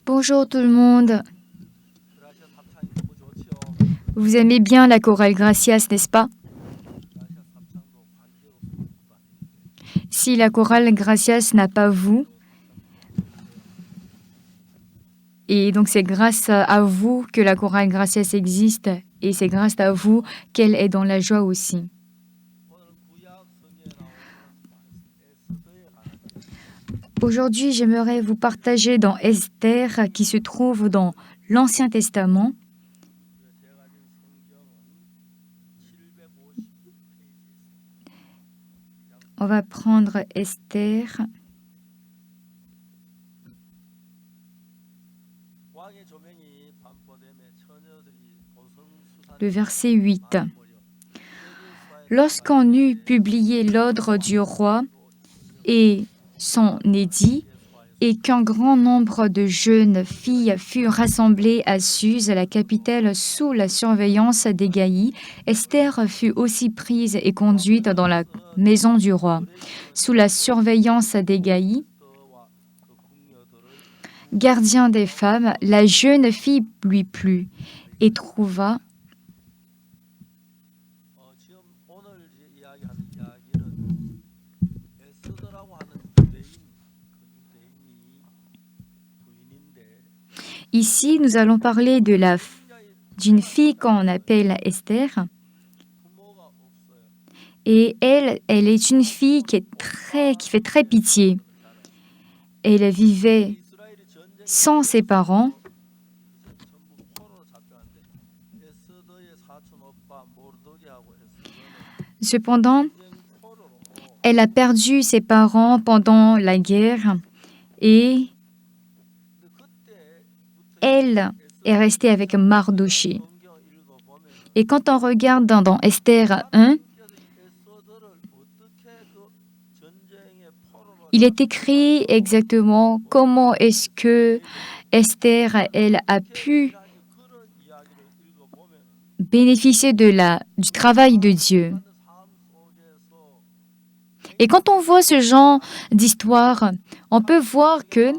Bonjour tout le monde. Vous aimez bien la chorale Gracias, n'est-ce pas? Si la chorale Gracias n'a pas vous, et donc c'est grâce à vous que la chorale Gracias existe, et c'est grâce à vous qu'elle est dans la joie aussi. Aujourd'hui, j'aimerais vous partager dans Esther, qui se trouve dans l'Ancien Testament. On va prendre Esther. Le verset 8. Lorsqu'on eut publié l'ordre du roi et son édit, et qu'un grand nombre de jeunes filles furent rassemblées à Suse, la capitale, sous la surveillance d'Hégaï, Esther fut aussi prise et conduite dans la maison du roi. Sous la surveillance d'Hégaï, gardien des femmes, la jeune fille lui plut et trouva Ici, nous allons parler d'une fille qu'on appelle Esther. Et elle est une fille qui fait très pitié. Elle vivait sans ses parents. Cependant, elle a perdu ses parents pendant la guerre et elle est restée avec Mardoché. Et quand on regarde dans Esther 1, il est écrit exactement comment est-ce que Esther, elle a pu bénéficier du travail de Dieu. Et quand on voit ce genre d'histoire, on peut voir que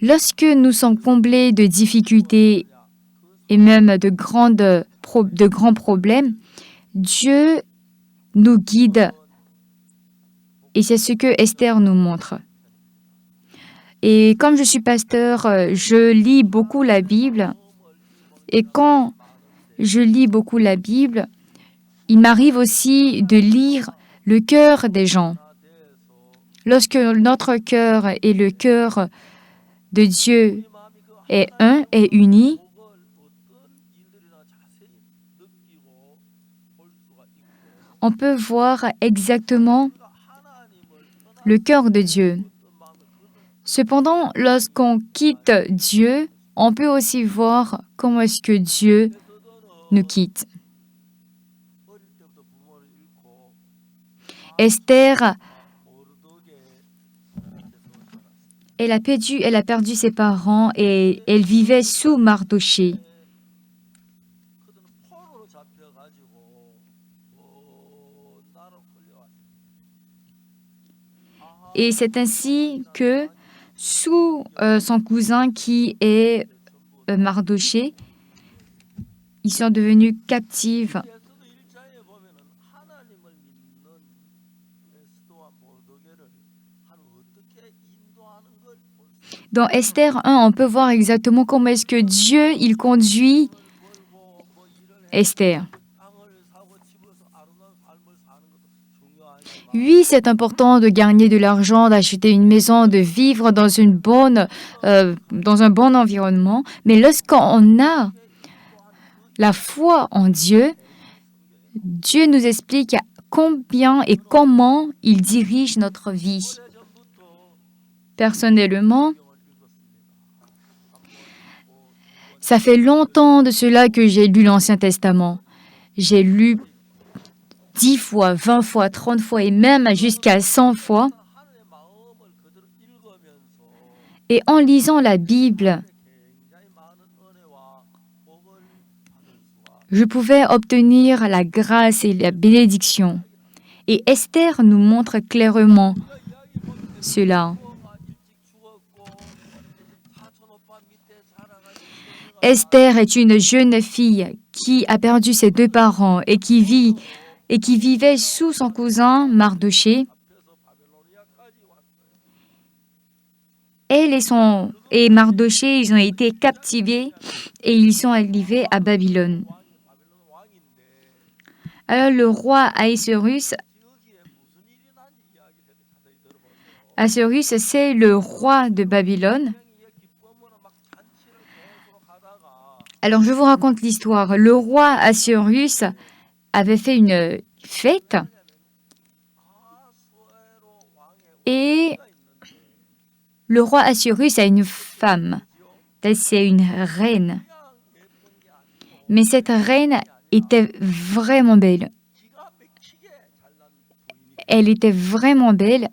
lorsque nous sommes comblés de difficultés et même de grands problèmes, Dieu nous guide. Et c'est ce que Esther nous montre. Et comme je suis pasteur, je lis beaucoup la Bible. Et quand je lis beaucoup la Bible, il m'arrive aussi de lire le cœur des gens. Lorsque notre cœur et le cœur de Dieu est un et uni, on peut voir exactement le cœur de Dieu. Cependant, lorsqu'on quitte Dieu, on peut aussi voir comment est-ce que Dieu nous quitte. Esther, elle a perdu ses parents et elle vivait sous Mardoché. Et c'est ainsi que, sous son cousin qui est Mardoché, ils sont devenus captifs. Dans Esther 1, on peut voir exactement comment est-ce que Dieu, il conduit Esther. Oui, c'est important de gagner de l'argent, d'acheter une maison, de vivre dans un bon environnement. Mais lorsqu'on a la foi en Dieu, Dieu nous explique combien et comment il dirige notre vie. Personnellement, ça fait longtemps de cela que j'ai lu l'Ancien Testament. J'ai lu 10 fois, 20 fois, 30 fois et même jusqu'à 100 fois. Et en lisant la Bible, je pouvais obtenir la grâce et la bénédiction. Et Esther nous montre clairement cela. Esther est une jeune fille qui a perdu ses deux parents et qui vivait sous son cousin Mardoché. Elle et Mardoché, ils ont été captivés et ils sont arrivés à Babylone. Alors le roi Ahasuérus, c'est le roi de Babylone. Alors je vous raconte l'histoire. Le roi Ahasuérus avait fait une fête et le roi Ahasuérus a une femme. C'est une reine. Mais cette reine était vraiment belle. Elle était vraiment belle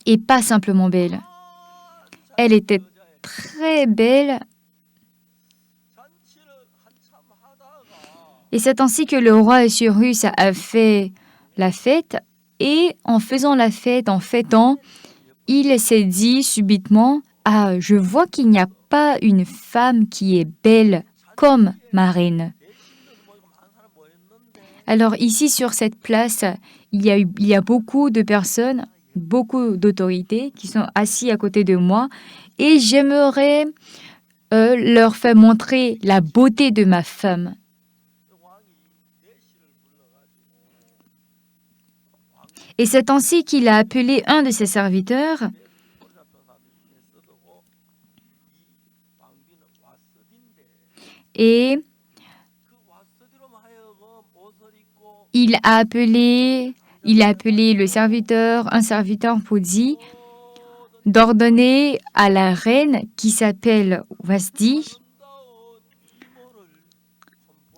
et pas simplement belle. Elle était très belle. Et c'est ainsi que le roi Ahasuérus a fait la fête. Et en faisant la fête, en fêtant, il s'est dit subitement, « Ah, je vois qu'il n'y a pas une femme qui est belle comme ma reine. » Alors ici, sur cette place, il y a beaucoup de personnes, beaucoup d'autorités qui sont assis à côté de moi et j'aimerais leur faire montrer la beauté de ma femme. Et c'est ainsi qu'il a appelé un de ses serviteurs et il a appelé le serviteur, un serviteur pour dire d'ordonner à la reine qui s'appelle Vashti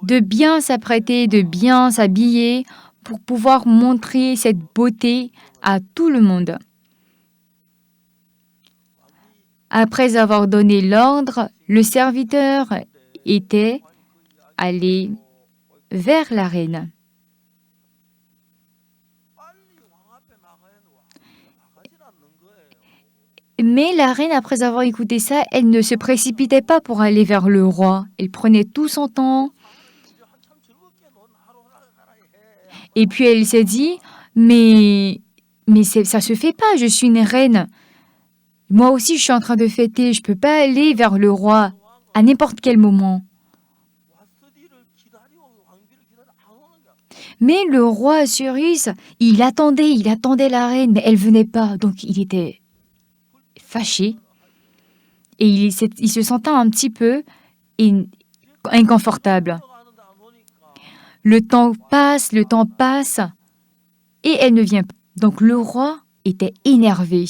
de bien s'apprêter, de bien s'habiller pour pouvoir montrer cette beauté à tout le monde. Après avoir donné l'ordre, le serviteur était allé vers la reine. Mais la reine, après avoir écouté ça, elle ne se précipitait pas pour aller vers le roi. Elle prenait tout son temps. Et puis elle s'est dit, mais ça se fait pas, je suis une reine. Moi aussi, je suis en train de fêter, je ne peux pas aller vers le roi à n'importe quel moment. Mais le roi Ahasuérus, il attendait la reine, mais elle venait pas. Donc il était fâché et il se sentait un petit peu inconfortable. Le temps passe et elle ne vient pas. Donc le roi était énervé.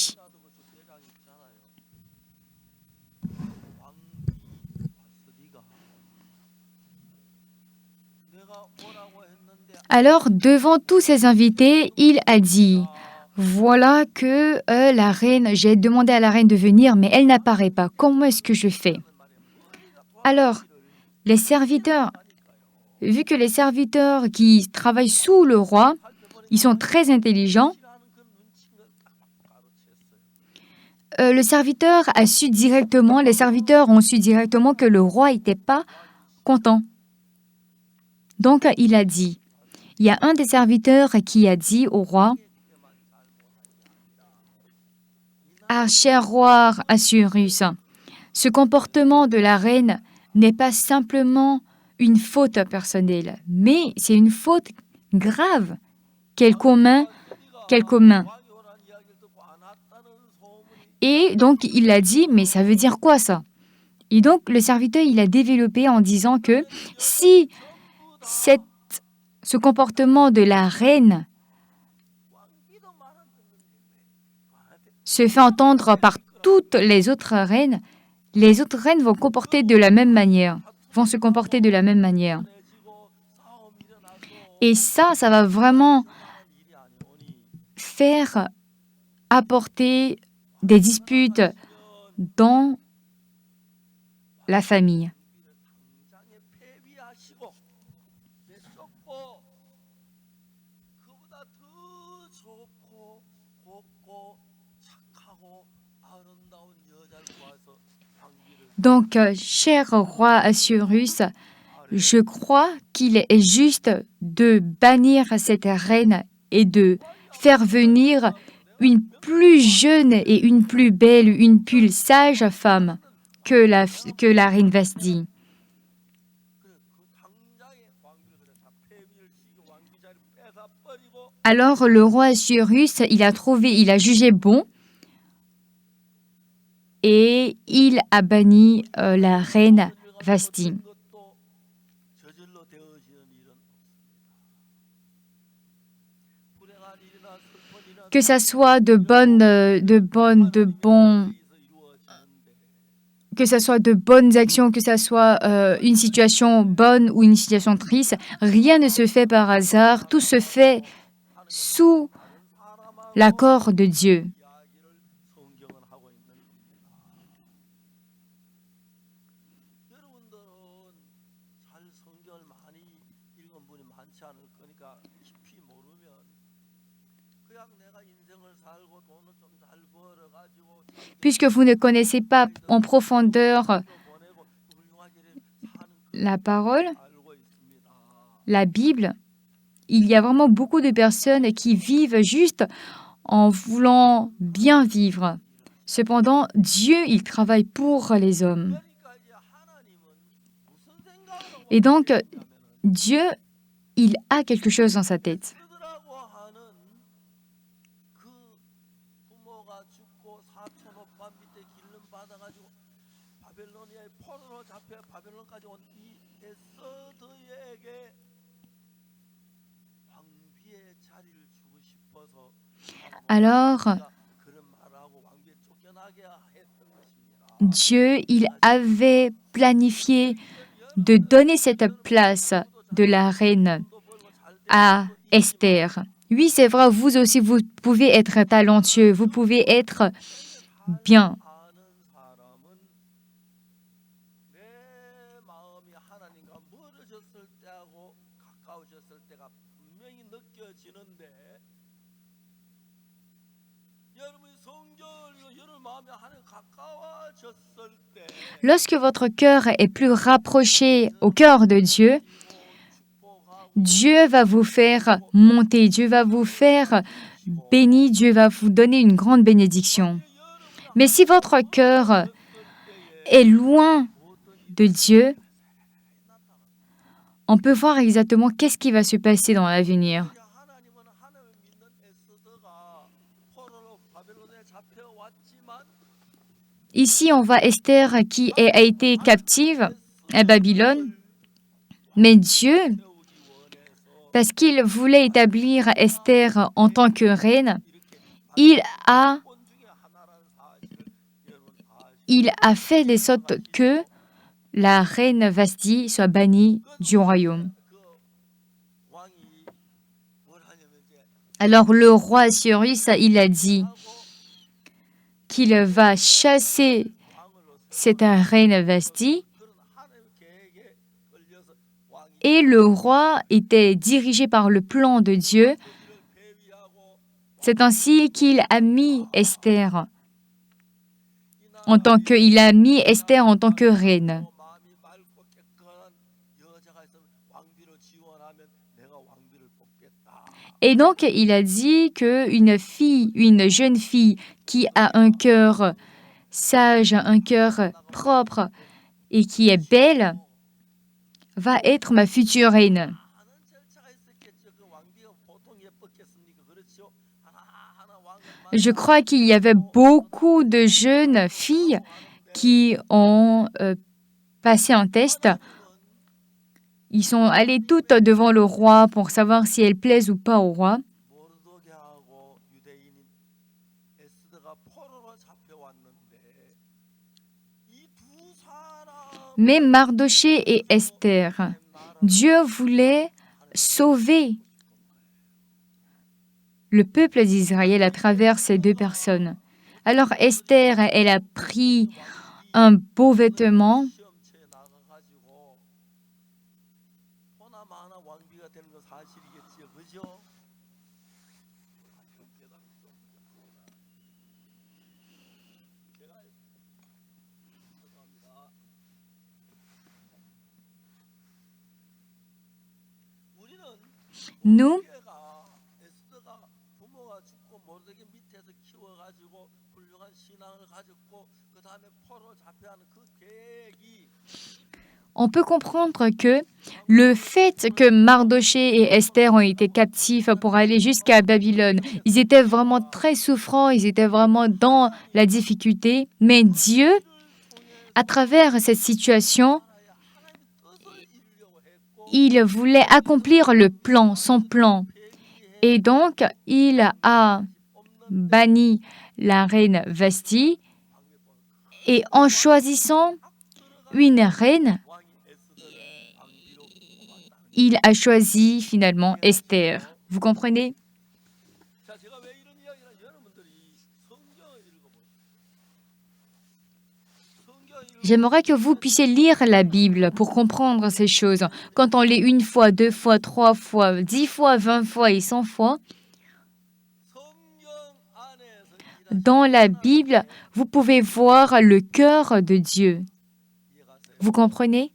Alors, devant tous ses invités, il a dit, « Voilà que la reine, j'ai demandé à la reine de venir, mais elle n'apparaît pas. Comment est-ce que je fais ?» Alors, les serviteurs, vu que les serviteurs qui travaillent sous le roi, ils sont très intelligents, les serviteurs ont su directement que le roi n'était pas content. Donc, il a dit, il y a un des serviteurs qui a dit au roi, « Ah, cher roi Ahasuérus, ce comportement de la reine n'est pas simplement une faute personnelle, mais c'est une faute grave qu'elle commet. Et donc, il a dit, mais ça veut dire quoi ça? Et donc, le serviteur, il a développé en disant que si ce comportement de la reine se fait entendre par toutes les autres reines vont se comporter de la même manière. Et ça va vraiment faire apporter des disputes dans la famille. Donc, cher roi Assuérus, je crois qu'il est juste de bannir cette reine et de faire venir une plus jeune et une plus belle, une plus sage femme que la reine Vashti. Alors le roi Assuérus, il a jugé bon et il a banni la reine Vashti. Que ça soit que ça soit de bonnes actions, que ça soit une situation bonne ou une situation triste, rien ne se fait par hasard, tout se fait sous l'accord de Dieu. Puisque vous ne connaissez pas en profondeur la parole, la Bible, il y a vraiment beaucoup de personnes qui vivent juste en voulant bien vivre. Cependant, Dieu, il travaille pour les hommes. Et donc, Dieu, il a quelque chose dans sa tête. Alors, Dieu, il avait planifié de donner cette place de la reine à Esther. Oui, c'est vrai, vous aussi, vous pouvez être talentueux, vous pouvez être bien. Lorsque votre cœur est plus rapproché au cœur de Dieu, Dieu va vous faire monter, Dieu va vous faire bénir, Dieu va vous donner une grande bénédiction. Mais si votre cœur est loin de Dieu, on peut voir exactement qu'est-ce qui va se passer dans l'avenir. Ici, on voit Esther qui a été captive à Babylone, mais Dieu, parce qu'il voulait établir Esther en tant que reine, il a fait de sorte que la reine Vashti soit bannie du royaume. Alors le roi Assuérus, il a dit qu'il va chasser cette reine Vashti. Et le roi était dirigé par le plan de Dieu. C'est ainsi qu'il a mis Esther en tant que reine. Et donc, il a dit une jeune fille qui a un cœur sage, un cœur propre et qui est belle, va être ma future reine. Je crois qu'il y avait beaucoup de jeunes filles qui ont passé un test. Ils sont allés toutes devant le roi pour savoir si elles plaisent ou pas au roi. Mais Mardoché et Esther, Dieu voulait sauver le peuple d'Israël à travers ces deux personnes. Alors Esther, elle a pris un beau vêtement. nous, on peut comprendre que le fait que Mardochée et Esther ont été captifs pour aller jusqu'à Babylone, ils étaient vraiment très souffrants, ils étaient vraiment dans la difficulté, mais Dieu, à travers cette situation, il voulait accomplir le plan, son plan. Et donc, il a banni la reine Vasti et en choisissant une reine, il a choisi finalement Esther. Vous comprenez? J'aimerais que vous puissiez lire la Bible pour comprendre ces choses. Quand on lit une fois, 2 fois, 3 fois, 10 fois, 20 fois et 100 fois, dans la Bible, vous pouvez voir le cœur de Dieu. Vous comprenez?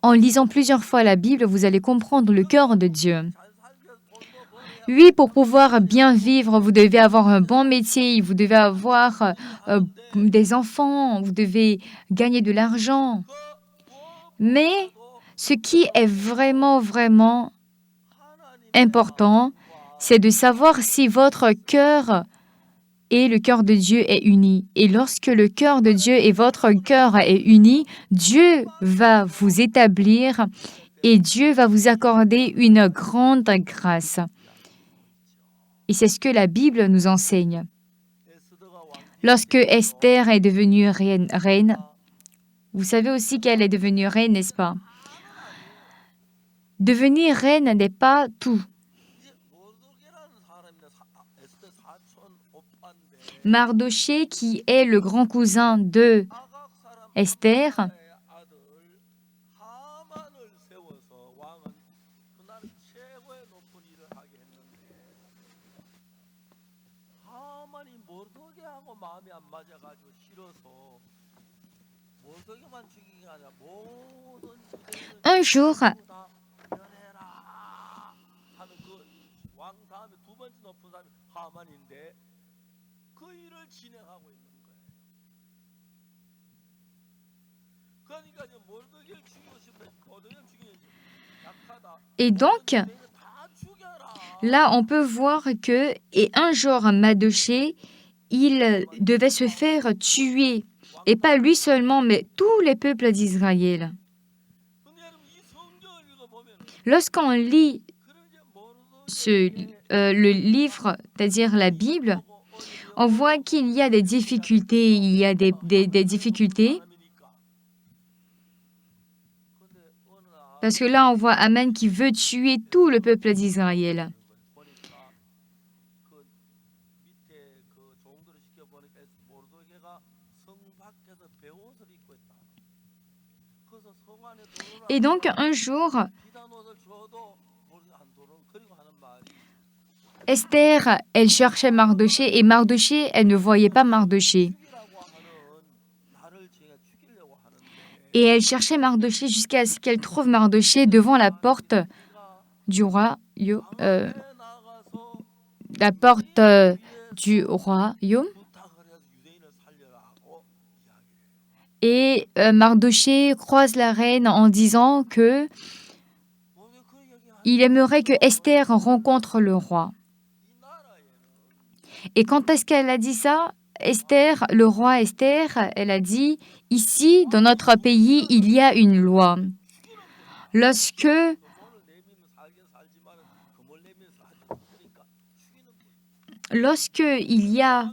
En lisant plusieurs fois la Bible, vous allez comprendre le cœur de Dieu. Oui, pour pouvoir bien vivre, vous devez avoir un bon métier, vous devez avoir des enfants, vous devez gagner de l'argent. Mais ce qui est vraiment, vraiment important, c'est de savoir si votre cœur et le cœur de Dieu est uni. Et lorsque le cœur de Dieu et votre cœur est uni, Dieu va vous établir et Dieu va vous accorder une grande grâce. Et c'est ce que la Bible nous enseigne. Lorsque Esther est devenue reine, vous savez aussi qu'elle est devenue reine, n'est-ce pas? Devenir reine n'est pas tout. Mardochée, qui est le grand cousin de Esther, un jour, et donc, là, on peut voir que, et un jour, Mardochée, il devait se faire tuer, et pas lui seulement, mais tous les peuples d'Israël. Lorsqu'on lit le livre, c'est-à-dire la Bible, on voit qu'il y a des difficultés, il y a des difficultés. Parce que là, on voit Aman qui veut tuer tout le peuple d'Israël. Et donc, un jour, Esther, elle cherchait Mardochée et Mardochée, elle ne voyait pas Mardochée. Et elle cherchait Mardochée jusqu'à ce qu'elle trouve Mardochée devant la porte du royaume. La porte du royaume. Et Mardochée croise la reine en disant que il aimerait que Esther rencontre le roi. Et quand est-ce qu'elle a dit ça? Esther, le roi Esther, elle a dit, ici, dans notre pays, il y a une loi. Lorsque il y a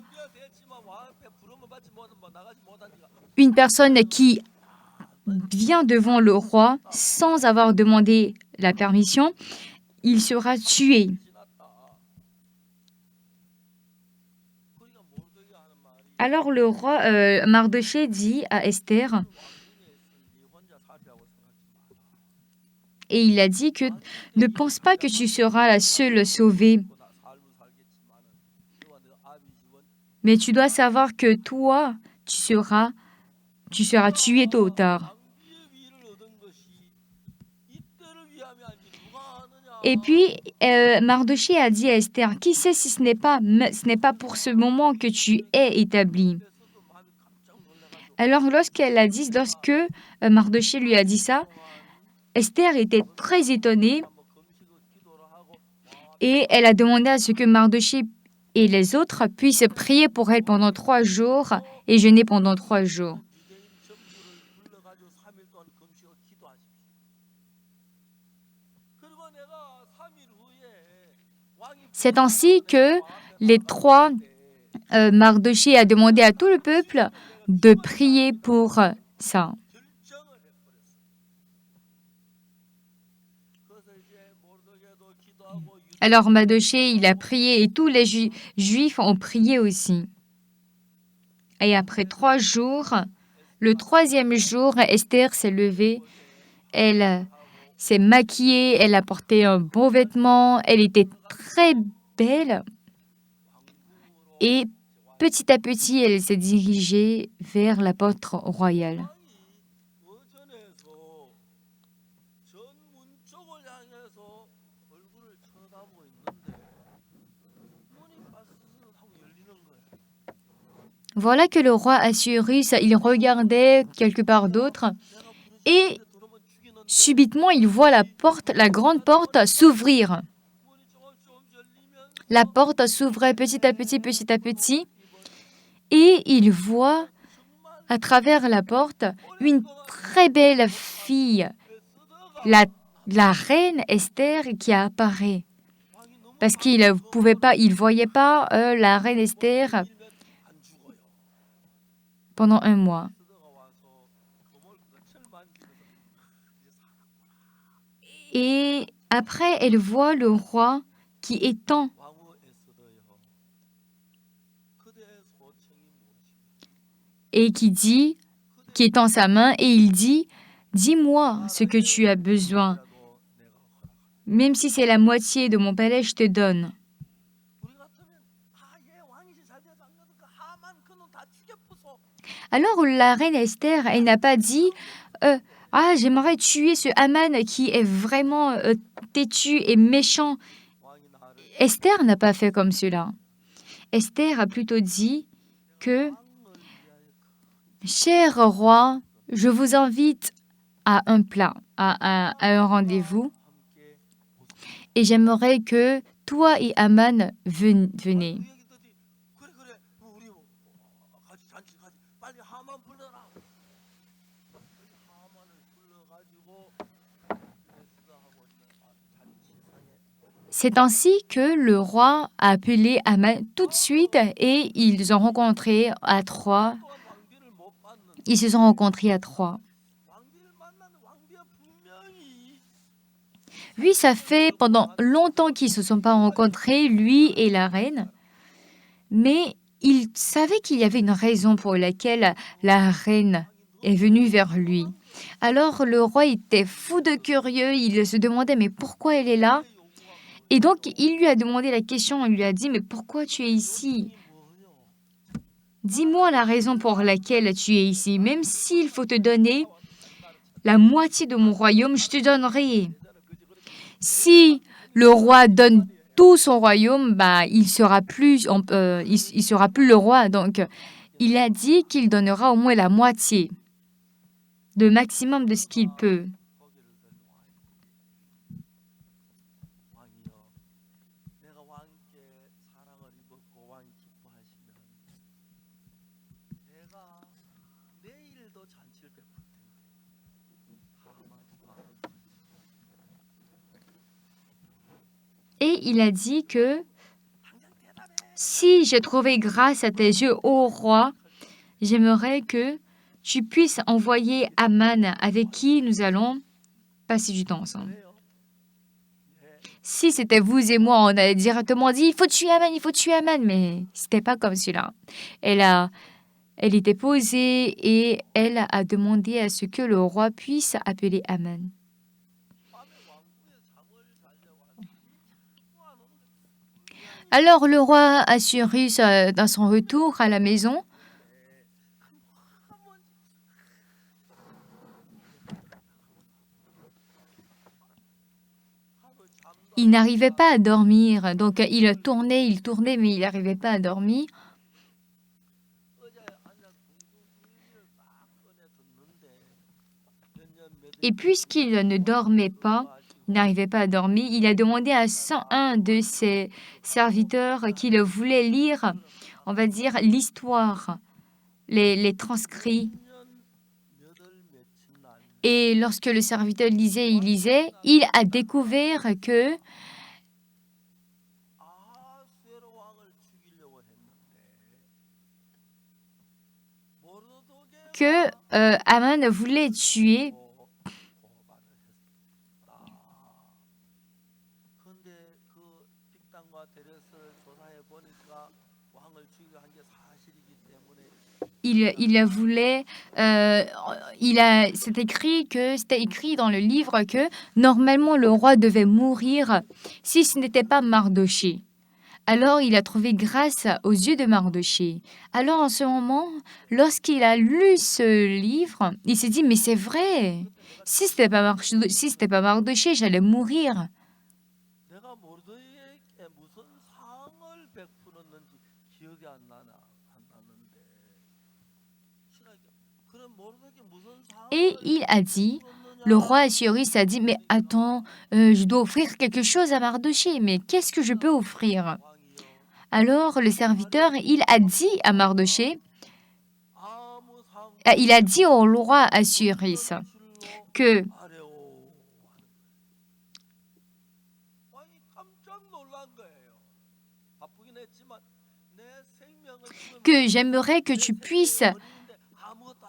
une personne qui vient devant le roi sans avoir demandé la permission, il sera tué. Alors le roi Mardochée dit à Esther, et il a dit que ne pense pas que tu seras la seule sauvée, mais tu dois savoir que toi, tu seras tué tôt ou tard. Et puis, Mardochée a dit à Esther, qui sait si ce n'est pas pour ce moment que tu es établie. Alors, lorsque Mardochée lui a dit ça, Esther était très étonnée et elle a demandé à ce que Mardochée et les autres puissent prier pour elle pendant 3 jours et jeûner pendant 3 jours. C'est ainsi que Mardochée a demandé à tout le peuple de prier pour ça. Alors Mardochée, il a prié et tous les Juifs ont prié aussi. Et après 3 jours, le 3e jour, Esther s'est levée, elle s'est maquillée, elle a porté un beau vêtement, elle était très belle et petit à petit, elle s'est dirigée vers la porte royale. Voilà que le roi Assuérus, il regardait quelque part d'autre et subitement il voit la grande porte s'ouvrir. La porte s'ouvrait petit à petit et il voit à travers la porte une très belle fille, la reine Esther qui apparaît. Parce qu'il il voyait pas la reine Esther pendant 1 mois. Et après, elle voit le roi qui étend qui étend sa main et il dit, dis-moi ce que tu as besoin. Même si c'est la moitié de mon palais, je te donne. Alors la reine Esther, elle n'a pas dit j'aimerais tuer ce Haman qui est vraiment têtu et méchant. Esther n'a pas fait comme cela. Esther a plutôt dit que cher roi, je vous invite à un plat, à un rendez-vous, et j'aimerais que toi et Haman venez. C'est ainsi que le roi a appelé Haman tout de suite et ils se sont rencontrés à 3. Oui, ça fait pendant longtemps qu'ils ne se sont pas rencontrés, lui et la reine. Mais il savait qu'il y avait une raison pour laquelle la reine est venue vers lui. Alors le roi était fou de curieux, il se demandait mais pourquoi elle est là? Et donc il lui a demandé la question, il lui a dit mais pourquoi tu es ici? Dis-moi la raison pour laquelle tu es ici, même s'il faut te donner la moitié de mon royaume, je te donnerai. Si le roi donne tout son royaume, il sera plus le roi. Donc, il a dit qu'il donnera au moins la moitié, le maximum de ce qu'il peut. Et il a dit que si j'ai trouvé grâce à tes yeux, ô roi, j'aimerais que tu puisses envoyer Haman avec qui nous allons passer du temps ensemble. Si c'était vous et moi, on avait directement dit il faut tuer Haman, mais c'était pas comme cela. Elle était posée et elle a demandé à ce que le roi puisse appeler Haman. Alors le roi Assuérus, dans son retour à la maison, il n'arrivait pas à dormir. Donc, il tournait, mais il n'arrivait pas à dormir. Et puisqu'il ne dormait pas, il n'arrivait pas à dormir, il a demandé à un de ses serviteurs qu'il voulait lire, on va dire, l'histoire, les transcrits. Et lorsque le serviteur lisait, il a découvert que Haman voulait tuer il voulait, c'était écrit dans le livre que normalement le roi devait mourir si ce n'était pas Mardochée. Alors il a trouvé grâce aux yeux de Mardochée. Alors en ce moment, lorsqu'il a lu ce livre, il s'est dit mais c'est vrai. Si c'était pas Mardochée, j'allais mourir. Et il a dit, le roi Assuérus a dit, mais attends, je dois offrir quelque chose à Mardochée, mais qu'est-ce que je peux offrir? Alors le serviteur, il a dit à Mardochée, il a dit au roi Assuérus que j'aimerais que tu puisses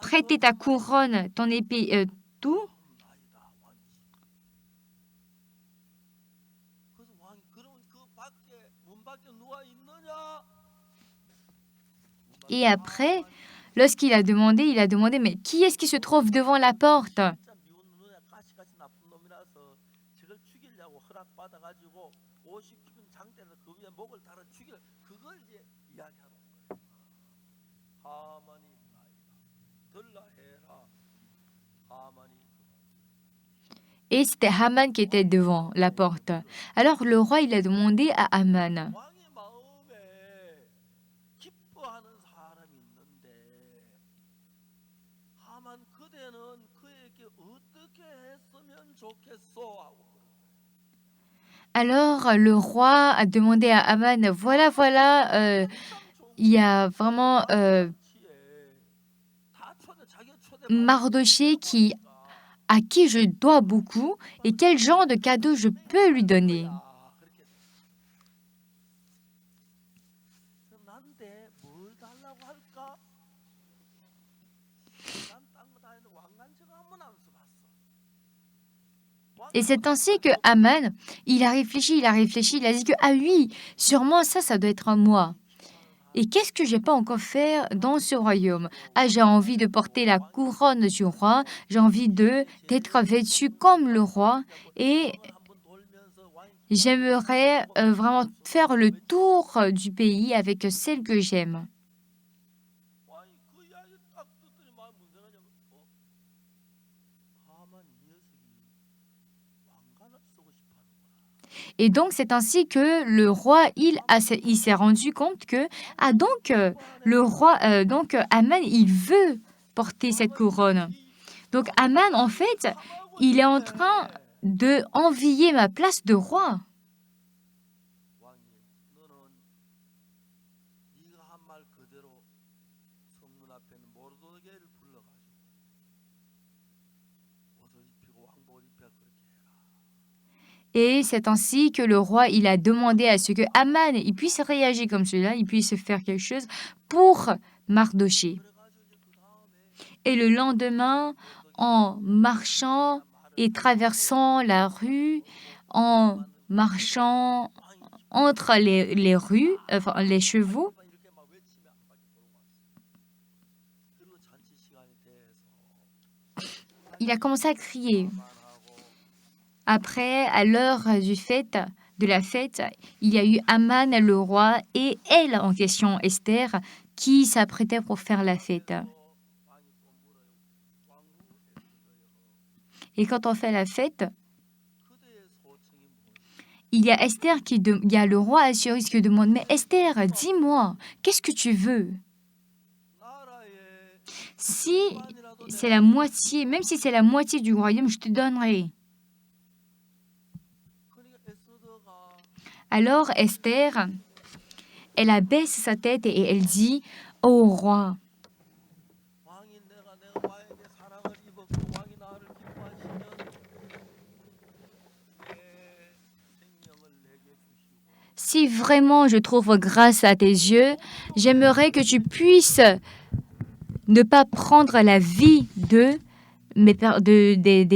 prêter ta couronne, ton épée, tout. Et après, lorsqu'il a demandé, mais qui est-ce qui se trouve devant la porte? Et c'était Haman qui était devant la porte. Alors le roi, il a demandé à Haman, alors le roi a demandé à Haman, voilà, il y a vraiment Mardochée à qui je dois beaucoup et quel genre de cadeau je peux lui donner. Et c'est ainsi que Haman, il a réfléchi, il a dit que, ah oui, sûrement ça doit être moi. Et qu'est-ce que j'ai pas encore fait dans ce royaume? Ah, j'ai envie de porter la couronne du roi, j'ai envie d'être vêtu comme le roi et j'aimerais vraiment faire le tour du pays avec celle que j'aime. Et donc, c'est ainsi que le roi, il s'est rendu compte que, le roi, Haman, il veut porter cette couronne. Donc, Haman, en fait, il est en train de envier ma place de roi. Et c'est ainsi que le roi, il a demandé à ce que Haman, il puisse réagir comme cela, il puisse faire quelque chose pour Mardochée. Et le lendemain, en marchant et traversant la rue, en marchant entre les rues, enfin, les chevaux, il a commencé à crier. Après, à l'heure de la fête, il y a eu Haman, le roi, et elle en question, Esther, qui s'apprêtait pour faire la fête. Et quand on fait la fête, il y a il y a le roi Assuérus qui demande, mais Esther, dis-moi, qu'est-ce que tu veux? Si c'est la moitié, même si c'est la moitié du royaume, je te donnerai. Alors Esther, elle abaisse sa tête et elle dit, ô roi, si vraiment je trouve grâce à tes yeux, j'aimerais que tu puisses ne pas prendre la vie des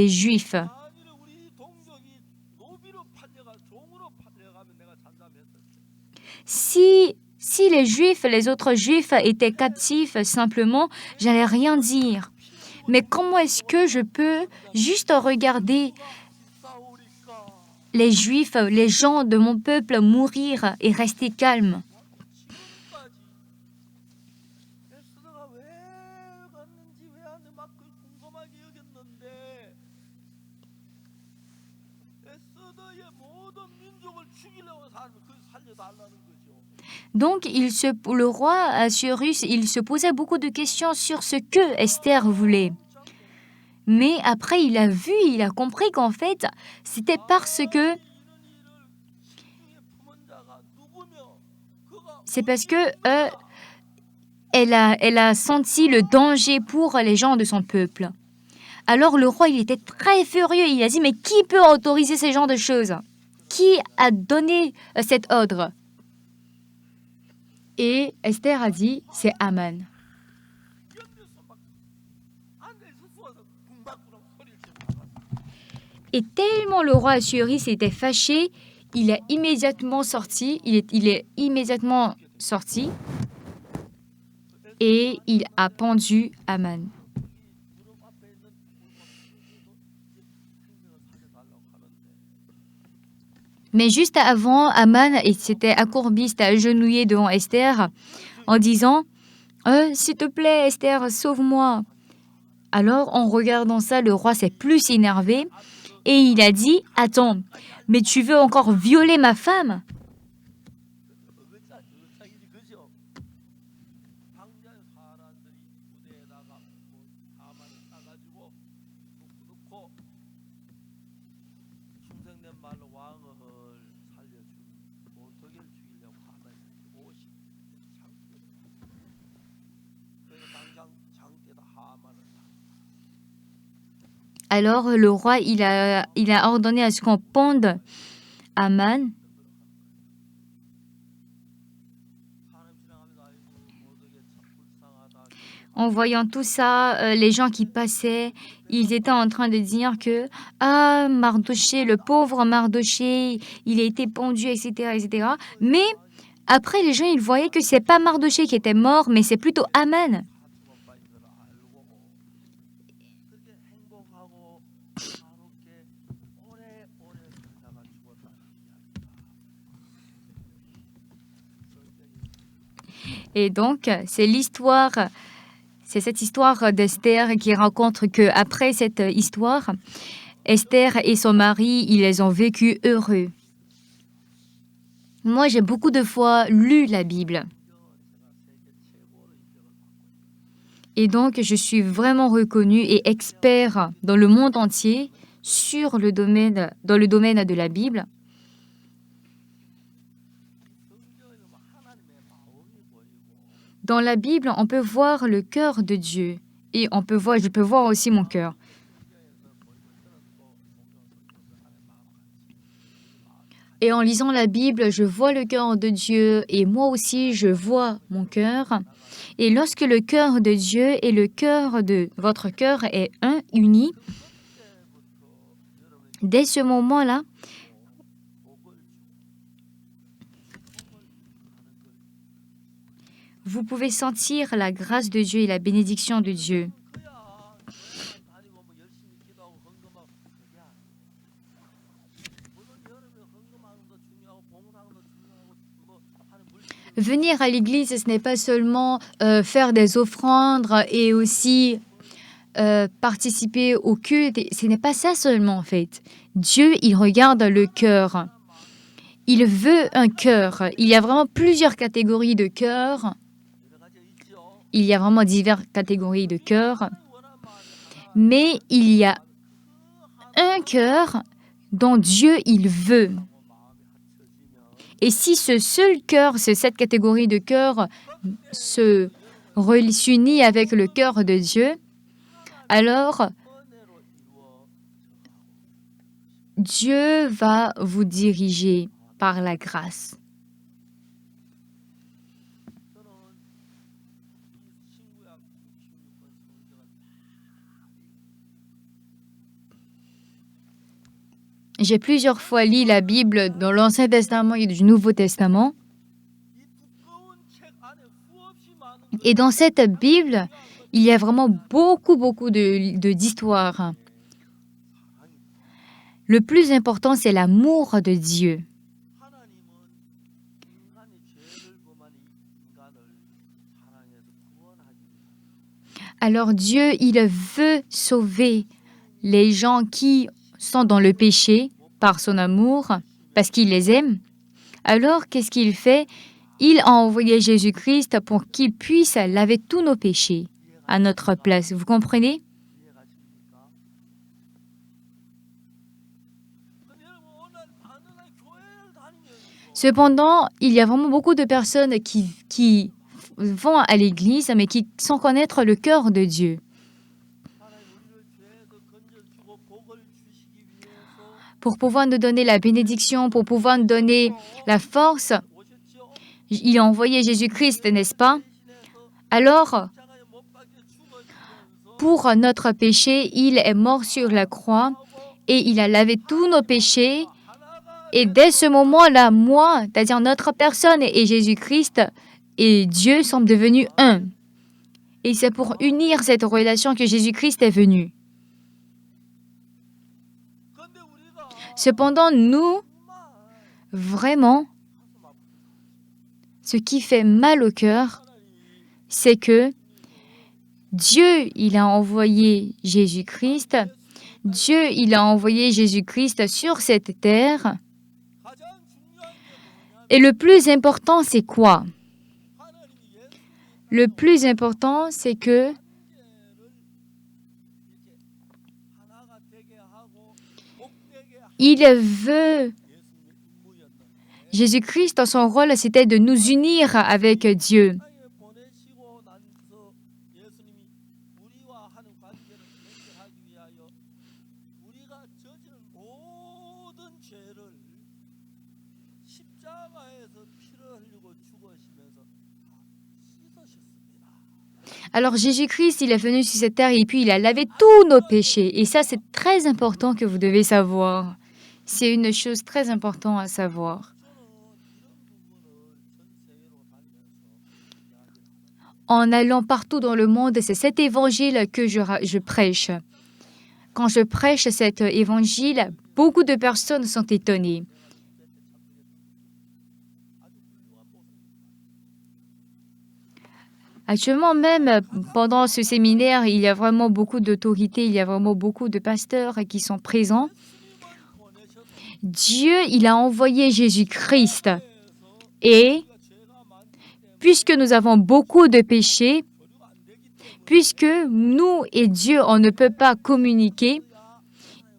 Juifs. Si les Juifs, les autres Juifs étaient captifs simplement, j'allais rien dire. Mais comment est-ce que je peux juste regarder les Juifs, les gens de mon peuple mourir et rester calme? Donc, le roi Assuérus, il se posait beaucoup de questions sur ce que Esther voulait. Mais après, il a compris qu'en fait, c'était parce que elle a senti le danger pour les gens de son peuple. Alors le roi, il était très furieux. Il a dit, mais qui peut autoriser ce genre de choses? Qui a donné cet ordre? Et Esther a dit, c'est Aman. Et tellement le roi Assuérus était fâché, il est immédiatement sorti, il est immédiatement sorti et il a pendu Aman. Mais juste avant, Aman s'était accroupi, s'était agenouillé devant Esther en disant « S'il te plaît, Esther, sauve-moi ». Alors, en regardant ça, le roi s'est plus énervé et il a dit « Attends, mais tu veux encore violer ma femme ?» Alors le roi, il a ordonné à ce qu'on pende Aman. En voyant tout ça, les gens qui passaient, ils étaient en train de dire que « Ah, Mardochée, le pauvre Mardochée, il a été pendu, etc. etc. » Mais après, les gens, ils voyaient que c'est pas Mardochée qui était mort, mais c'est plutôt Aman. Et donc, c'est cette histoire d'Esther qui raconte qu'après cette histoire, Esther et son mari, ils ont vécu heureux. Moi, j'ai beaucoup de fois lu la Bible. Et donc, je suis vraiment reconnue et expert dans le monde entier dans le domaine de la Bible. Dans la Bible, on peut voir le cœur de Dieu et je peux voir aussi mon cœur. Et en lisant la Bible, je vois le cœur de Dieu et moi aussi, je vois mon cœur. Et lorsque le cœur de Dieu et le cœur de votre cœur est uni, dès ce moment-là, vous pouvez sentir la grâce de Dieu et la bénédiction de Dieu. Venir à l'église, ce n'est pas seulement faire des offrandes et aussi participer au culte. Ce n'est pas ça seulement en fait. Dieu, il regarde le cœur. il veut un cœur. Il y a vraiment plusieurs catégories de cœurs. Il y a vraiment diverses catégories de cœurs. Mais il y a un cœur dont Dieu, il veut. Et si ce seul cœur, cette catégorie de cœur s'unit avec le cœur de Dieu, alors Dieu va vous diriger par la grâce. J'ai plusieurs fois lu la Bible dans l'Ancien Testament et du Nouveau Testament. Et dans cette Bible, il y a vraiment beaucoup d'histoires. Le plus important, c'est l'amour de Dieu. Alors Dieu, il veut sauver les gens qui sont dans le péché par son amour, parce qu'il les aime. Alors, qu'est-ce qu'il fait? Il a envoyé Jésus-Christ pour qu'il puisse laver tous nos péchés à notre place. Vous comprenez? Cependant, il y a vraiment beaucoup de personnes qui vont à l'église, mais qui sans connaître le cœur de Dieu. Pour pouvoir nous donner la bénédiction, pour pouvoir nous donner la force, il a envoyé Jésus-Christ, n'est-ce pas? Alors, pour notre péché, il est mort sur la croix et il a lavé tous nos péchés. Et dès ce moment-là, moi, c'est-à-dire notre personne et Jésus-Christ et Dieu sont devenus un. Et c'est pour unir cette relation que Jésus-Christ est venu. Cependant, nous, vraiment, ce qui fait mal au cœur, c'est que Dieu, il a envoyé Jésus-Christ. Dieu, il a envoyé Jésus-Christ sur cette terre. Et le plus important, c'est quoi? Le plus important, c'est que il veut... Jésus-Christ, son rôle, c'était de nous unir avec Dieu. Alors Jésus-Christ, il est venu sur cette terre et puis il a lavé tous nos péchés. Et ça, c'est très important que vous devez savoir. C'est une chose très importante à savoir. En allant partout dans le monde, c'est cet évangile que je prêche. Quand je prêche cet évangile, beaucoup de personnes sont étonnées. Actuellement même, pendant ce séminaire, il y a vraiment beaucoup d'autorités, il y a vraiment beaucoup de pasteurs qui sont présents. Dieu, il a envoyé Jésus-Christ. Et puisque nous avons beaucoup de péchés, puisque nous et Dieu, on ne peut pas communiquer,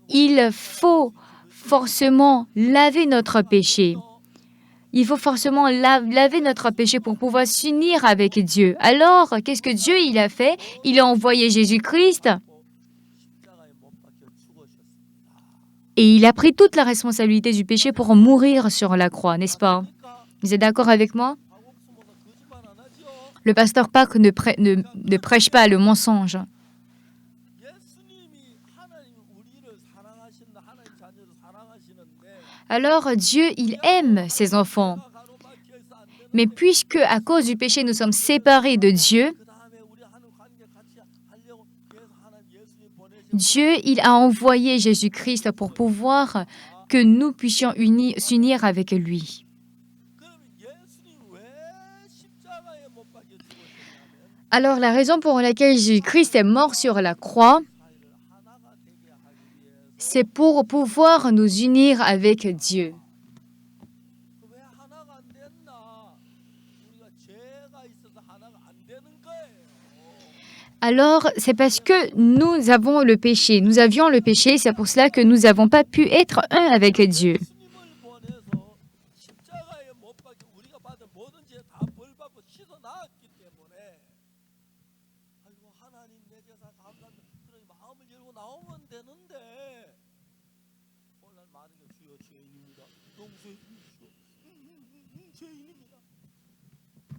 il faut forcément laver notre péché. Il faut forcément laver notre péché pour pouvoir s'unir avec Dieu. Alors, qu'est-ce que Dieu il a fait? Il a envoyé Jésus-Christ et il a pris toute la responsabilité du péché pour mourir sur la croix, n'est-ce pas? Vous êtes d'accord avec moi? Le pasteur Park ne prêche pas le mensonge. Alors Dieu, il aime ses enfants. Mais puisque à cause du péché, nous sommes séparés de Dieu, Dieu, il a envoyé Jésus-Christ pour pouvoir que nous puissions s'unir avec lui. Alors la raison pour laquelle Jésus-Christ est mort sur la croix, c'est pour pouvoir nous unir avec Dieu. Alors, c'est parce que nous avons le péché. Nous avions le péché, c'est pour cela que nous n'avons pas pu être un avec Dieu.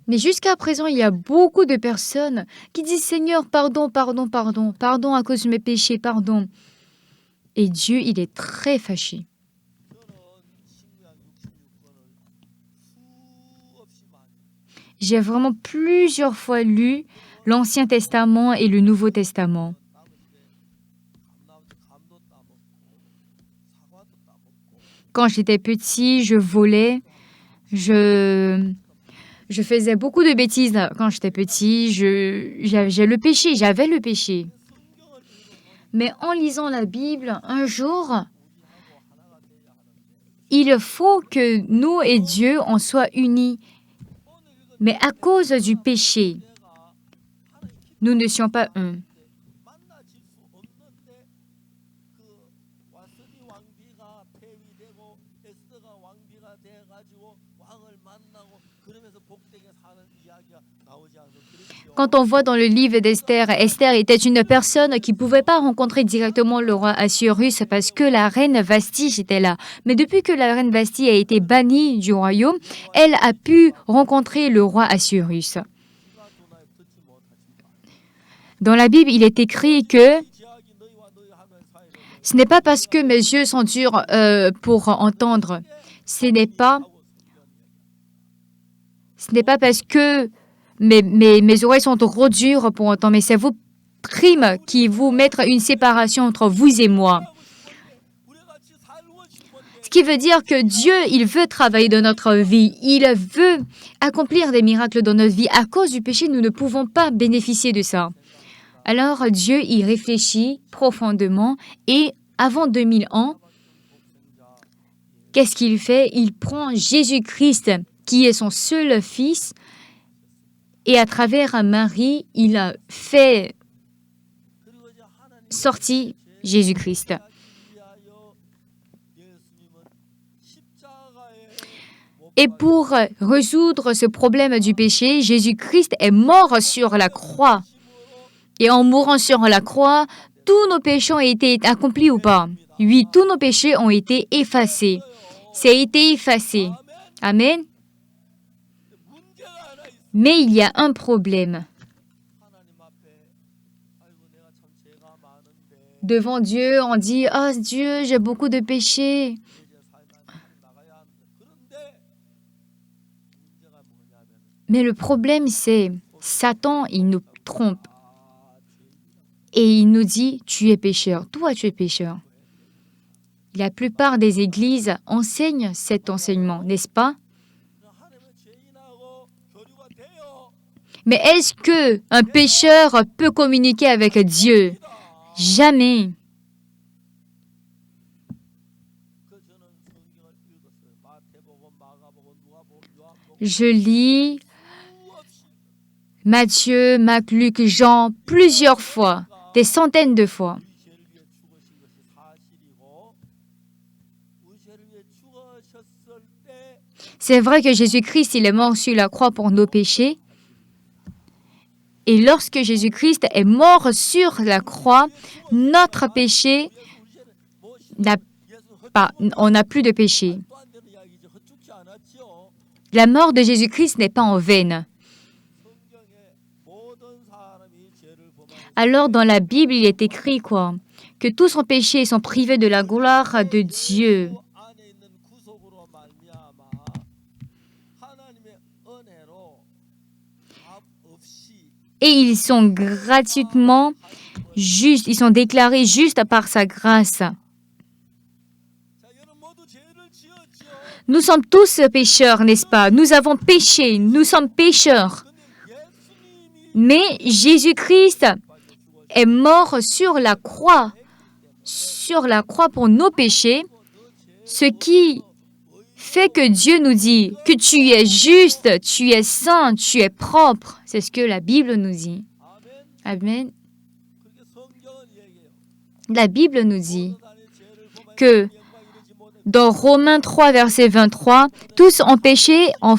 Mais jusqu'à présent, il y a beaucoup de personnes qui disent Seigneur, pardon, pardon, pardon, pardon à cause de mes péchés, pardon. Et Dieu, il est très fâché. J'ai vraiment plusieurs fois lu l'Ancien Testament et le Nouveau Testament. Quand j'étais petit, je volais, je faisais beaucoup de bêtises quand j'étais petit. J'avais le péché. Mais en lisant la Bible, un jour, il faut que nous et Dieu, on soit unis. Mais à cause du péché, nous ne sommes pas un. Quand on voit dans le livre d'Esther, Esther était une personne qui ne pouvait pas rencontrer directement le roi Assuérus parce que la reine Vasti était là. Mais depuis que la reine Vasti a été bannie du royaume, elle a pu rencontrer le roi Assuérus. Dans la Bible, il est écrit que ce n'est pas parce que mes yeux sont durs pour entendre. Ce n'est pas parce que mes oreilles sont trop dures pour entendre, mais c'est vos primes qui vous mettent une séparation entre vous et moi. Ce qui veut dire que Dieu, il veut travailler dans notre vie. Il veut accomplir des miracles dans notre vie. À cause du péché, nous ne pouvons pas bénéficier de ça. Alors Dieu, il réfléchit profondément et avant 2000 ans, qu'est-ce qu'il fait? Il prend Jésus-Christ, qui est son seul fils, et à travers Marie, il a fait sortir Jésus-Christ. Et pour résoudre ce problème du péché, Jésus-Christ est mort sur la croix. Et en mourant sur la croix, tous nos péchés ont été accomplis ou pas? Oui, tous nos péchés ont été effacés. Ça a été effacé. Amen. Mais il y a un problème. Devant Dieu, on dit « Oh Dieu, j'ai beaucoup de péchés. » Mais le problème, c'est Satan, il nous trompe. Et il nous dit « Tu es pécheur. Toi, tu es pécheur. » La plupart des églises enseignent cet enseignement, n'est-ce pas? Mais est-ce qu'un pécheur peut communiquer avec Dieu? Jamais. Je lis Matthieu, Marc, Luc, Jean plusieurs fois, des centaines de fois. C'est vrai que Jésus-Christ, il est mort sur la croix pour nos péchés. Et lorsque Jésus-Christ est mort sur la croix, notre péché on n'a plus de péché. La mort de Jésus-Christ n'est pas en vain. Alors dans la Bible, il est écrit quoi? Que tous sont péchés et sont privés de la gloire de Dieu. Et ils sont gratuitement justes, ils sont déclarés justes par sa grâce. Nous sommes tous pécheurs, n'est-ce pas? Nous avons péché, nous sommes pécheurs. Mais Jésus-Christ est mort sur la croix pour nos péchés, ce qui fait que Dieu nous dit que tu es juste, tu es saint, tu es propre. C'est ce que la Bible nous dit. Amen. La Bible nous dit que dans Romains 3, verset 23, tous ont péché en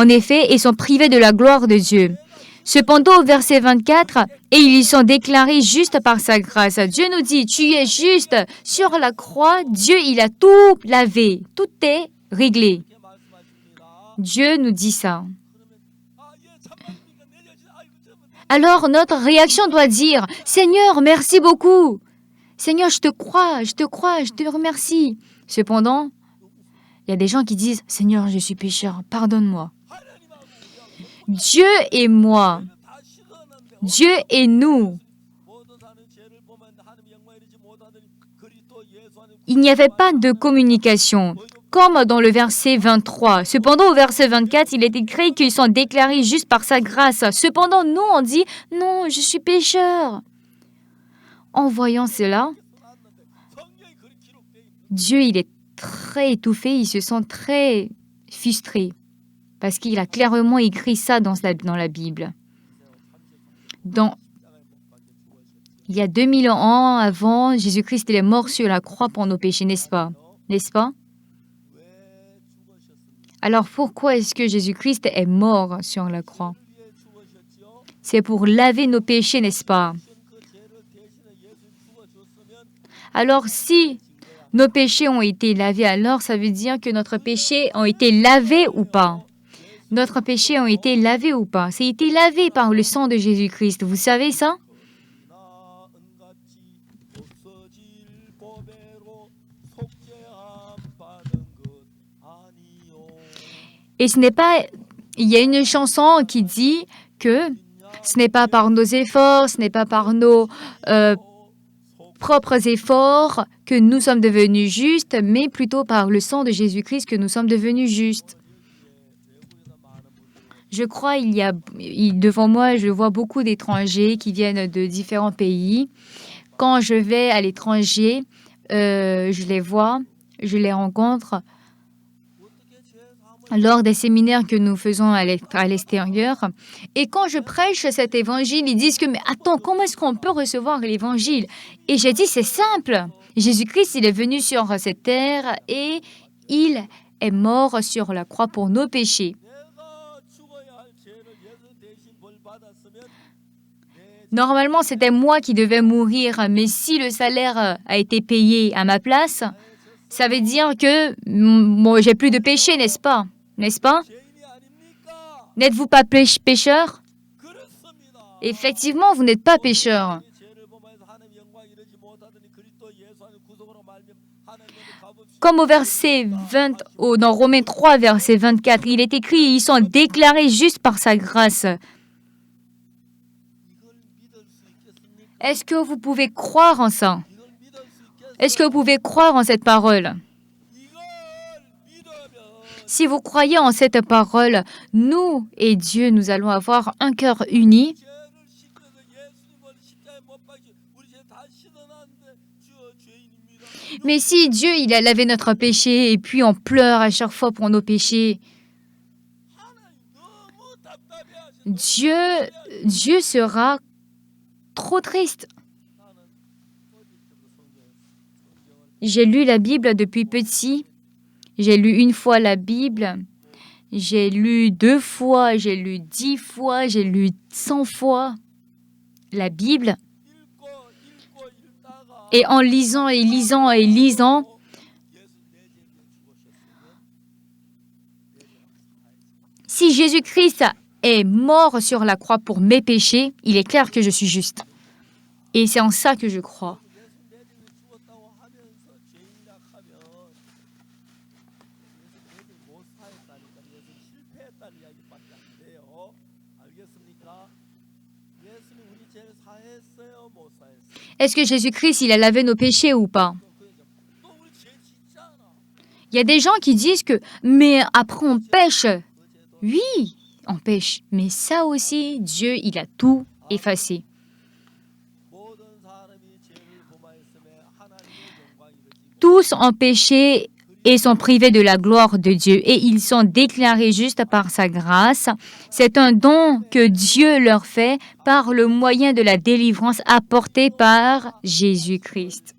effet, et sont privés de la gloire de Dieu. Cependant, au verset 24, et ils sont déclarés justes par sa grâce. Dieu nous dit, tu es juste. Sur la croix, Dieu, il a tout lavé. Tout est réglé. Dieu nous dit ça. Alors, notre réaction doit dire, Seigneur, merci beaucoup. Seigneur, je te crois, je te remercie. Cependant, il y a des gens qui disent, Seigneur, je suis pécheur, pardonne-moi. Dieu et moi, Dieu et nous. Il n'y avait pas de communication, comme dans le verset 23. Cependant, au verset 24, il est écrit qu'ils sont déclarés justes par sa grâce. Cependant, nous, on dit, non, je suis pécheur. En voyant cela, Dieu, il est très étouffé, il se sent très frustré, parce qu'il a clairement écrit ça dans la Bible. Il y a 2000 ans avant, Jésus-Christ il est mort sur la croix pour nos péchés, n'est-ce pas? N'est-ce pas? Alors pourquoi est-ce que Jésus-Christ est mort sur la croix? C'est pour laver nos péchés, n'est-ce pas? Alors si nos péchés ont été lavés, alors ça veut dire que notre péché ont été lavés ou pas? Notre péché ont été lavés ou pas? C'est été lavé par le sang de Jésus-Christ. Vous savez ça? Et ce n'est pas... Il y a une chanson qui dit que ce n'est pas par nos efforts, ce n'est pas par nos propres efforts que nous sommes devenus justes, mais plutôt par le sang de Jésus-Christ que nous sommes devenus justes. Je crois devant moi, je vois beaucoup d'étrangers qui viennent de différents pays. Quand je vais à l'étranger, je les vois, je les rencontre lors des séminaires que nous faisons à l'extérieur. Et quand je prêche cet évangile, ils disent que, mais attends, comment est-ce qu'on peut recevoir l'évangile? Et j'ai dit, c'est simple. Jésus-Christ, il est venu sur cette terre et il est mort sur la croix pour nos péchés. Normalement, c'était moi qui devais mourir, mais si le salaire a été payé à ma place, ça veut dire que j'ai plus de péché, n'est-ce pas? N'est-ce pas? N'êtes-vous pas pécheur? Effectivement, vous n'êtes pas pécheur. Comme au verset 20, dans Romains 3, verset 24, il est écrit, ils sont déclarés justes par sa grâce. Est-ce que vous pouvez croire en ça? Est-ce que vous pouvez croire en cette parole? Si vous croyez en cette parole, nous et Dieu, nous allons avoir un cœur uni. Mais si Dieu, il a lavé notre péché et puis on pleure à chaque fois pour nos péchés, Dieu sera trop triste. J'ai lu la Bible depuis petit. J'ai lu une fois la Bible. J'ai lu 2 fois. J'ai lu 10 fois. J'ai lu 100 fois la Bible. Et en lisant et lisant et lisant, si Jésus-Christ est mort sur la croix pour mes péchés, il est clair que je suis juste. Et c'est en ça que je crois. Est-ce que Jésus-Christ, il a lavé nos péchés ou pas? Il y a des gens qui disent que, mais après on pêche. Oui, on pêche. Mais ça aussi, Dieu, il a tout effacé. Tous ont péché et sont privés de la gloire de Dieu et ils sont déclarés justes par sa grâce. C'est un don que Dieu leur fait par le moyen de la délivrance apportée par Jésus-Christ.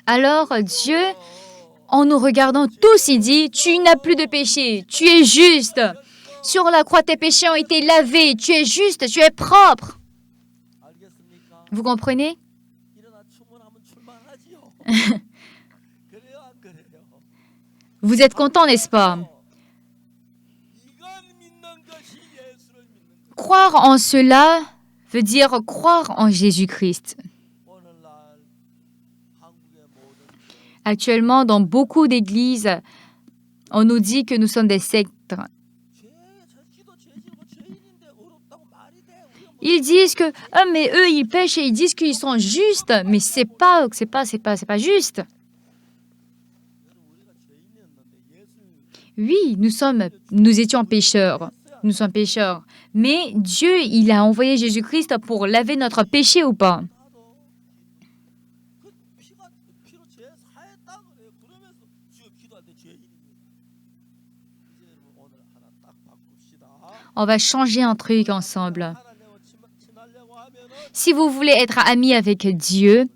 Alors Dieu, en nous regardant tous, il dit, tu n'as plus de péché, tu es juste. Sur la croix, tes péchés ont été lavés, tu es juste, tu es propre. Vous comprenez? Vous êtes content, n'est-ce pas? Croire en cela veut dire croire en Jésus-Christ. Actuellement, dans beaucoup d'églises, on nous dit que nous sommes des sectes. Ils disent que, mais eux, ils pêchent et ils disent qu'ils sont justes, mais c'est pas juste. Oui, nous étions pécheurs. Nous sommes pécheurs. Mais Dieu, il a envoyé Jésus-Christ pour laver notre péché ou pas? On va changer un truc ensemble. Si vous voulez être ami avec Dieu,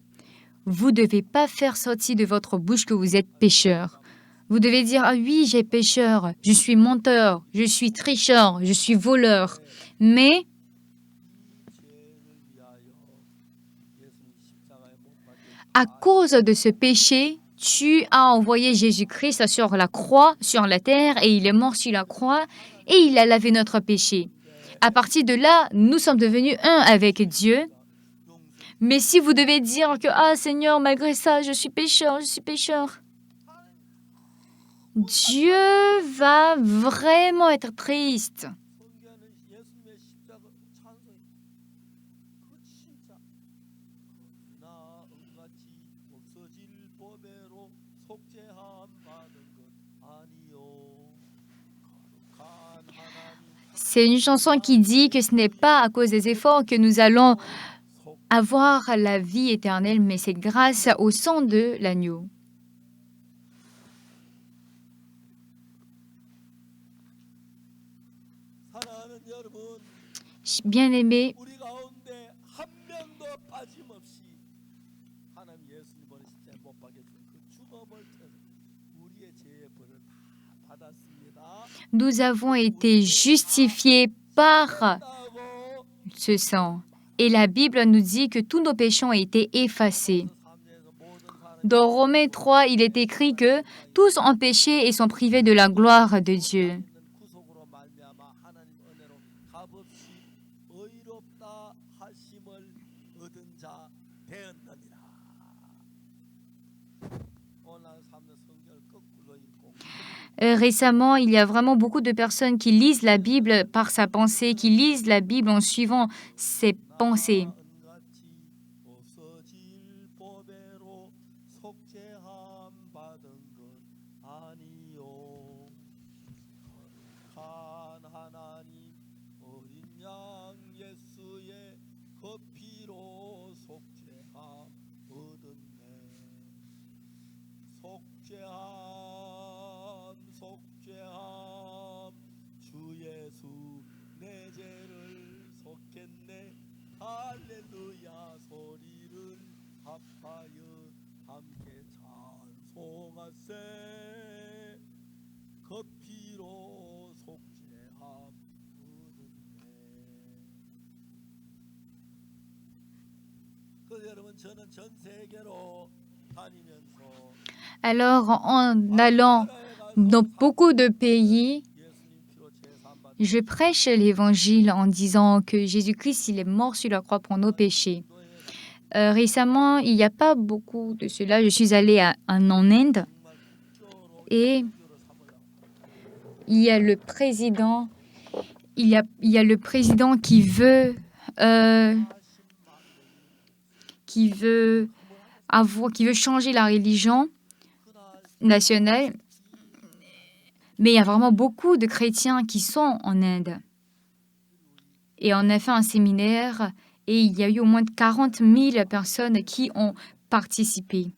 vous ne devez pas faire sortir de votre bouche que vous êtes pécheur. Vous devez dire, ah oui, j'ai pécheur, je suis menteur, je suis tricheur, je suis voleur. Mais à cause de ce péché, tu as envoyé Jésus-Christ sur la croix, sur la terre, et il est mort sur la croix, et il a lavé notre péché. À partir de là, nous sommes devenus un avec Dieu. Mais si vous devez dire que, ah Seigneur, malgré ça, je suis pécheur, Dieu va vraiment être triste. C'est une chanson qui dit que ce n'est pas à cause des efforts que nous allons avoir la vie éternelle, mais c'est grâce au sang de l'agneau. Bien-aimés, nous avons été justifiés par ce sang. Et la Bible nous dit que tous nos péchés ont été effacés. Dans Romains 3, il est écrit que tous ont péché et sont privés de la gloire de Dieu. Récemment, il y a vraiment beaucoup de personnes qui lisent la Bible par sa pensée, qui lisent la Bible en suivant ses pensées. Alors, en allant dans beaucoup de pays, je prêche l'évangile en disant que Jésus-Christ, il est mort sur la croix pour nos péchés. Récemment, il n'y a pas beaucoup de cela. Je suis allée en Inde et il y a le président, qui veut changer la religion nationale. Mais il y a vraiment beaucoup de chrétiens qui sont en Inde. Et on a fait un séminaire et il y a eu au moins 40 000 personnes qui ont participé.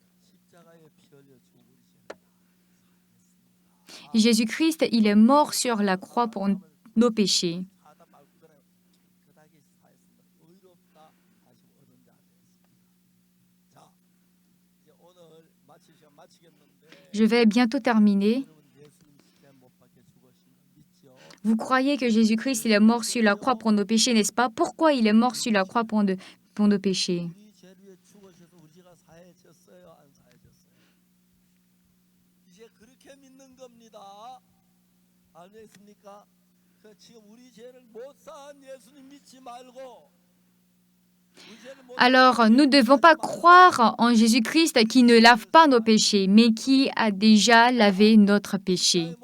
Jésus-Christ, il est mort sur la croix pour nos péchés. Je vais bientôt terminer. Vous croyez que Jésus-Christ, il est mort sur la croix pour nos péchés, n'est-ce pas? Pourquoi il est mort sur la croix pour nos péchés? Alors, nous ne devons pas croire en Jésus-Christ qui ne lave pas nos péchés, mais qui a déjà lavé notre péché.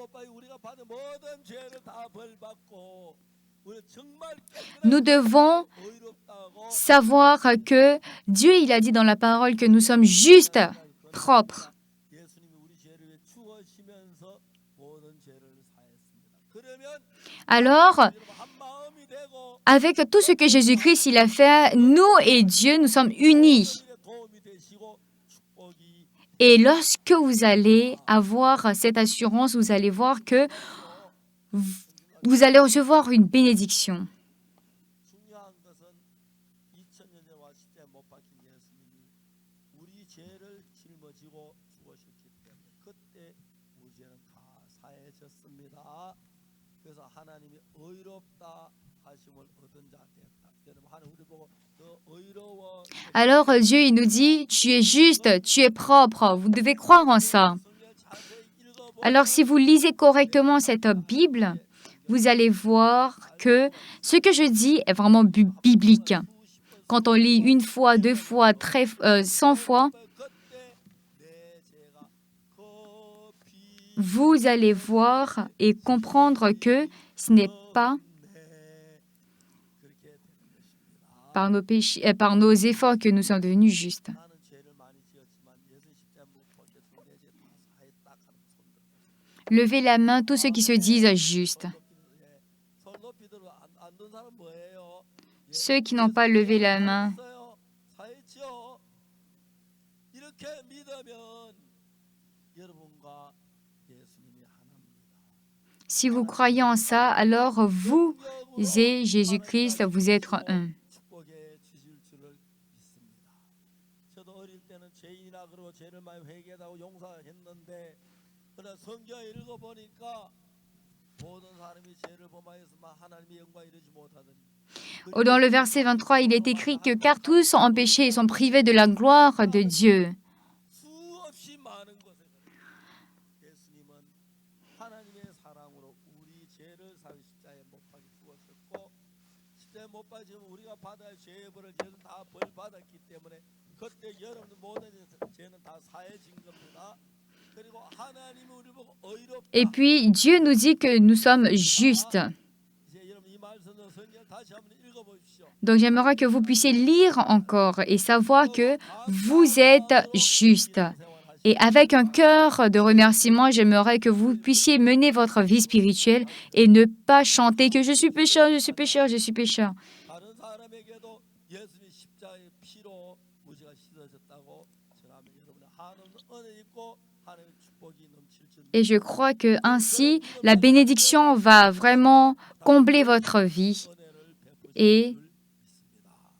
Nous devons savoir que Dieu, il a dit dans la parole que nous sommes justes, propres. Alors, avec tout ce que Jésus-Christ il a fait, nous et Dieu, nous sommes unis. Et lorsque vous allez avoir cette assurance, vous allez voir que vous allez recevoir une bénédiction. Alors Dieu, il nous dit, tu es juste, tu es propre, vous devez croire en ça. Alors si vous lisez correctement cette Bible, vous allez voir que ce que je dis est vraiment biblique. Quand on lit une fois, 2 fois, 100 fois, vous allez voir et comprendre que ce n'est pas par nos efforts que nous sommes devenus justes. Levez la main, tous ceux qui se disent justes. Ceux qui n'ont pas levé la main. Si vous croyez en ça, alors vous et Jésus-Christ, vous êtes un. Dans le verset 23, il est écrit que car tous ont péché et sont privés de la gloire de Dieu. Et puis Dieu nous dit que nous sommes justes. Donc j'aimerais que vous puissiez lire encore et savoir que vous êtes justes. Et avec un cœur de remerciement, j'aimerais que vous puissiez mener votre vie spirituelle et ne pas chanter que je suis pécheur, je suis pécheur, je suis pécheur. Et je crois que ainsi, la bénédiction va vraiment combler votre vie. Et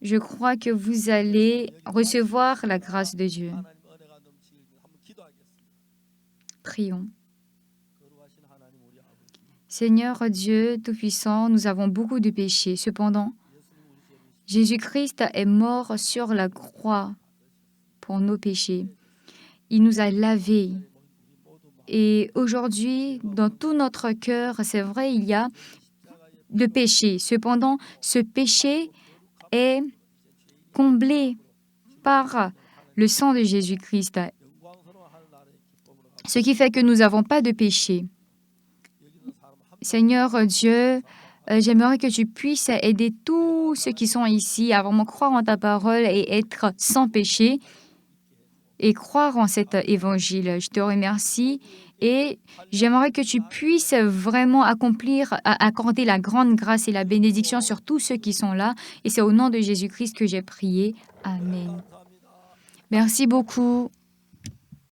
je crois que vous allez recevoir la grâce de Dieu. Prions. Seigneur Dieu Tout-Puissant, nous avons beaucoup de péchés. Cependant, Jésus-Christ est mort sur la croix pour nos péchés. Il nous a lavés. Et aujourd'hui, dans tout notre cœur, c'est vrai, il y a le péché. Cependant, ce péché est comblé par le sang de Jésus-Christ. Ce qui fait que nous n'avons pas de péché. Seigneur Dieu, j'aimerais que tu puisses aider tous ceux qui sont ici à vraiment croire en ta parole et être sans péché et croire en cet évangile. Je te remercie Et j'aimerais que tu puisses vraiment accorder la grande grâce et la bénédiction sur tous ceux qui sont là. Et c'est au nom de Jésus-Christ que j'ai prié. Amen. Merci beaucoup.